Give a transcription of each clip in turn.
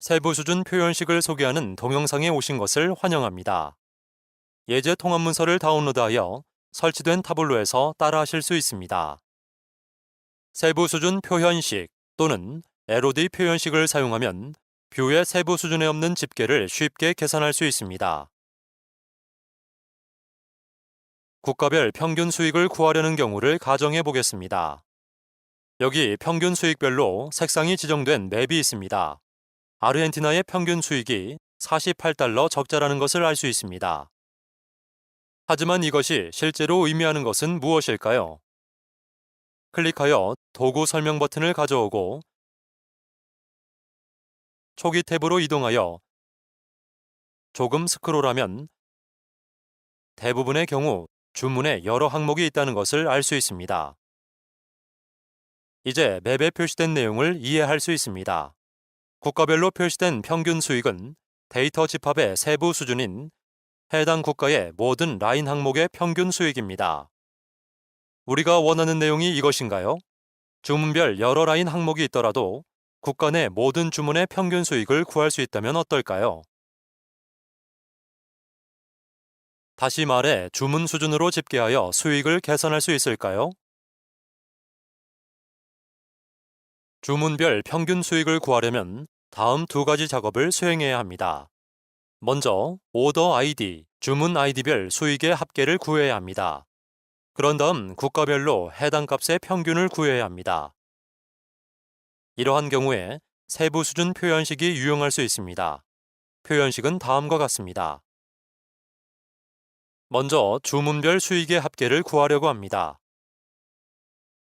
세부 수준 표현식을 소개하는 동영상에 오신 것을 환영합니다. 예제 통합 문서를 다운로드하여 설치된 타블로에서 따라하실 수 있습니다. 세부 수준 표현식 또는 LOD 표현식을 사용하면 뷰의 세부 수준에 없는 집계를 쉽게 계산할 수 있습니다. 국가별 평균 수익을 구하려는 경우를 가정해 보겠습니다. 여기 평균 수익별로 색상이 지정된 맵이 있습니다. 아르헨티나의 평균 수익이 48달러 적자라는 것을 알 수 있습니다. 하지만 이것이 실제로 의미하는 것은 무엇일까요? 클릭하여 도구 설명 버튼을 가져오고 초기 탭으로 이동하여 조금 스크롤하면 대부분의 경우 주문에 여러 항목이 있다는 것을 알 수 있습니다. 이제 맵에 표시된 내용을 이해할 수 있습니다. 국가별로 표시된 평균 수익은 데이터 집합의 세부 수준인 해당 국가의 모든 라인 항목의 평균 수익입니다. 우리가 원하는 내용이 이것인가요? 주문별 여러 라인 항목이 있더라도 국가 내 모든 주문의 평균 수익을 구할 수 있다면 어떨까요? 다시 말해 주문 수준으로 집계하여 수익을 계산할 수 있을까요? 주문별 평균 수익을 구하려면 다음 두 가지 작업을 수행해야 합니다. 먼저 오더 아이디, 주문 아이디별 수익의 합계를 구해야 합니다. 그런 다음 국가별로 해당 값의 평균을 구해야 합니다. 이러한 경우에 세부 수준 표현식이 유용할 수 있습니다. 표현식은 다음과 같습니다. 먼저 주문별 수익의 합계를 구하려고 합니다.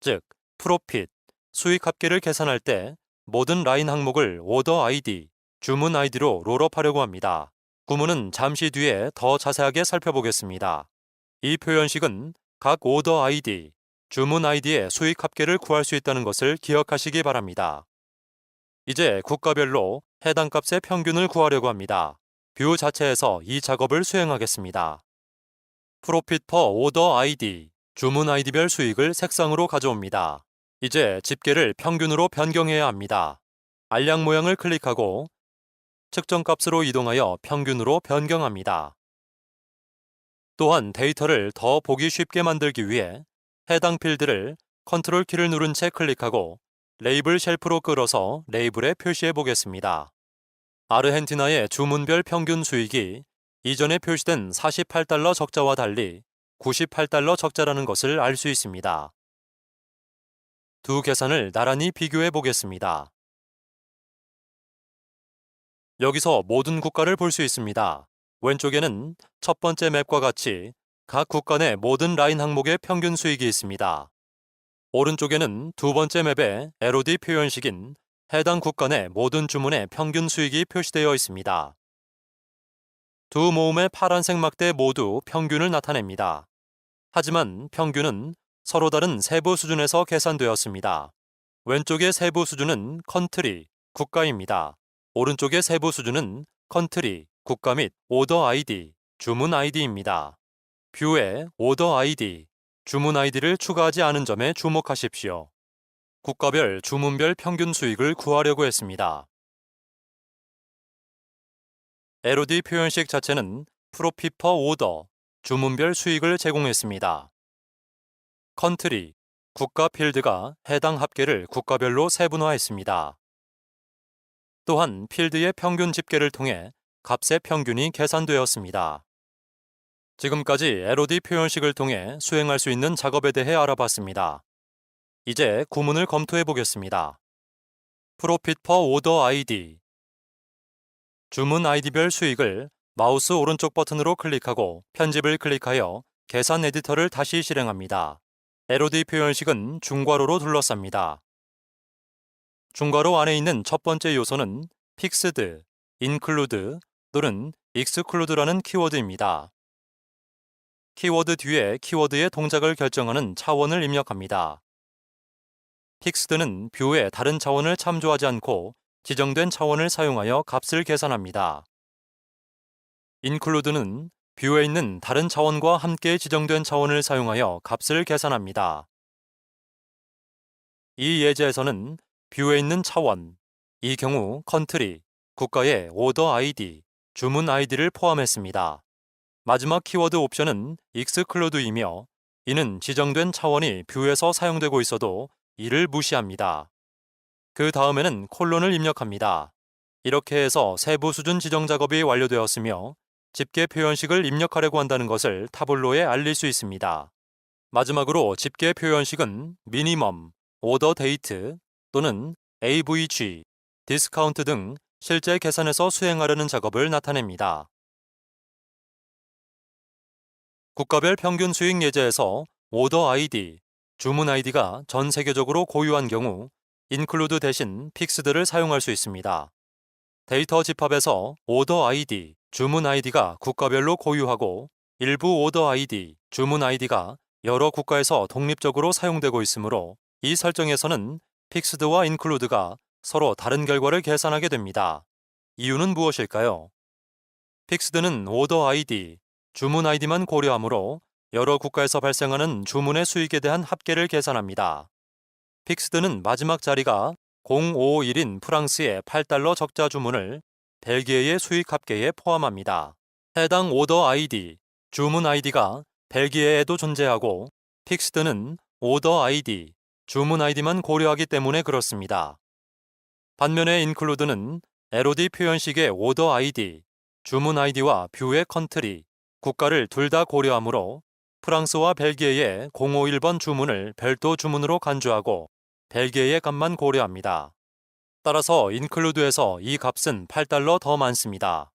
즉, 프로핏, 수익 합계를 계산할 때 모든 라인 항목을 오더 아이디, 주문 아이디로 롤업하려고 합니다. 구문은 잠시 뒤에 더 자세하게 살펴보겠습니다. 이 표현식은 각 오더 아이디, 주문 아이디의 수익 합계를 구할 수 있다는 것을 기억하시기 바랍니다. 이제 국가별로 해당 값의 평균을 구하려고 합니다. 뷰 자체에서 이 작업을 수행하겠습니다. 프로핏 퍼 오더 아이디, 주문 아이디별 수익을 색상으로 가져옵니다. 이제 집계를 평균으로 변경해야 합니다. 알약 모양을 클릭하고 측정 값으로 이동하여 평균으로 변경합니다. 또한 데이터를 더 보기 쉽게 만들기 위해 해당 필드를 컨트롤 키를 누른 채 클릭하고 레이블 쉘프로 끌어서 레이블에 표시해 보겠습니다. 아르헨티나의 주문별 평균 수익이 이전에 표시된 48달러 적자와 달리 98달러 적자라는 것을 알 수 있습니다. 두 계산을 나란히 비교해 보겠습니다. 여기서 모든 국가를 볼 수 있습니다. 왼쪽에는 첫 번째 맵과 같이 각 국가 내 모든 라인 항목의 평균 수익이 있습니다. 오른쪽에는 두 번째 맵의 LOD 표현식인 해당 국가 내 모든 주문의 평균 수익이 표시되어 있습니다. 두 모음의 파란색 막대 모두 평균을 나타냅니다. 하지만 평균은 서로 다른 세부 수준에서 계산되었습니다. 왼쪽의 세부 수준은 컨트리, 국가입니다. 오른쪽의 세부 수준은 컨트리, 국가 및 오더 아이디, 주문 아이디입니다. 뷰에 오더 아이디, 주문 아이디를 추가하지 않은 점에 주목하십시오. 국가별 주문별 평균 수익을 구하려고 했습니다. LOD 표현식 자체는 프로핏 퍼 오더, 주문별 수익을 제공했습니다. 컨트리, 국가 필드가 해당 합계를 국가별로 세분화했습니다. 또한 필드의 평균 집계를 통해 값의 평균이 계산되었습니다. 지금까지 LOD 표현식을 통해 수행할 수 있는 작업에 대해 알아봤습니다. 이제 구문을 검토해 보겠습니다. 프로핏 퍼 오더 아이디, 주문 아이디별 수익을 마우스 오른쪽 버튼으로 클릭하고 편집을 클릭하여 계산 에디터를 다시 실행합니다. LOD 표현식은 중괄호로 둘러쌉니다. 중괄호 안에 있는 첫 번째 요소는 픽스드, 인클루드 또는 익스클루드라는 키워드입니다. 키워드 뒤에 키워드의 동작을 결정하는 차원을 입력합니다. 픽스드는 뷰의 다른 차원을 참조하지 않고 지정된 차원을 사용하여 값을 계산합니다. 인클루드는 뷰에 있는 다른 차원과 함께 지정된 차원을 사용하여 값을 계산합니다. 이 예제에서는 뷰에 있는 차원, 이 경우 컨트리, 국가의 오더 아이디, 주문 아이디를 포함했습니다. 마지막 키워드 옵션은 exclude이며 이는 지정된 차원이 뷰에서 사용되고 있어도 이를 무시합니다. 그 다음에는 콜론을 입력합니다. 이렇게 해서 세부 수준 지정 작업이 완료되었으며 집계 표현식을 입력하려고 한다는 것을 타블로에 알릴 수 있습니다. 마지막으로 집계 표현식은 미니멈, 오더 데이트 또는 AVG, 디스카운트 등 실제 계산에서 수행하려는 작업을 나타냅니다. 국가별 평균 수익 예제에서 오더 아이디, 주문 아이디가 전 세계적으로 고유한 경우 include 대신 fixed를 사용할 수 있습니다. 데이터 집합에서 오더 아이디, 주문 아이디가 국가별로 고유하고 일부 오더 아이디, 주문 아이디가 여러 국가에서 독립적으로 사용되고 있으므로 이 설정에서는 픽스드와 include가 서로 다른 결과를 계산하게 됩니다. 이유는 무엇일까요? 픽스드는 오더 아이디, 주문 아이디만 고려하므로 여러 국가에서 발생하는 주문의 수익에 대한 합계를 계산합니다. 픽스드는 마지막 자리가 051인 프랑스의 8달러 적자 주문을 벨기에의 수익 합계에 포함합니다. 해당 오더 아이디, 주문 아이디가 벨기에에도 존재하고 픽스드는 오더 아이디, 주문 아이디만 고려하기 때문에 그렇습니다. 반면에 include는 LOD 표현식의 오더 아이디, 주문 아이디와 뷰의 컨트리, 국가를 둘 다 고려하므로 프랑스와 벨기에의 051번 주문을 별도 주문으로 간주하고 벨기에의 값만 고려합니다. 따라서 include에서 이 값은 8달러 더 많습니다.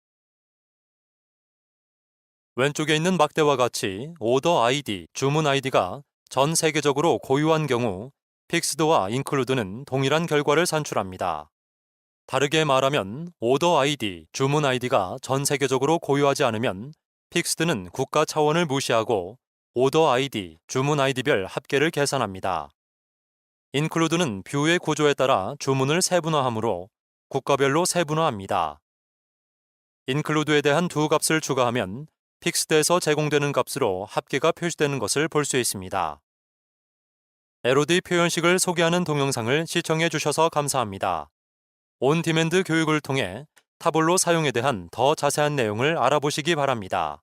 왼쪽에 있는 막대와 같이 오더 아이디, 주문 아이디가 전 세계적으로 고유한 경우 픽스드와 include는 동일한 결과를 산출합니다. 다르게 말하면 오더 아이디, 주문 아이디가 전 세계적으로 고유하지 않으면 픽스드는 국가 차원을 무시하고 오더 아이디, 주문 아이디별 합계를 계산합니다. include는 뷰의 구조에 따라 주문을 세분화하므로 국가별로 세분화합니다. include에 대한 두 값을 추가하면 픽스드에서 제공되는 값으로 합계가 표시되는 것을 볼 수 있습니다. LOD 표현식을 소개하는 동영상을 시청해 주셔서 감사합니다. 온디맨드 교육을 통해 타블로 사용에 대한 더 자세한 내용을 알아보시기 바랍니다.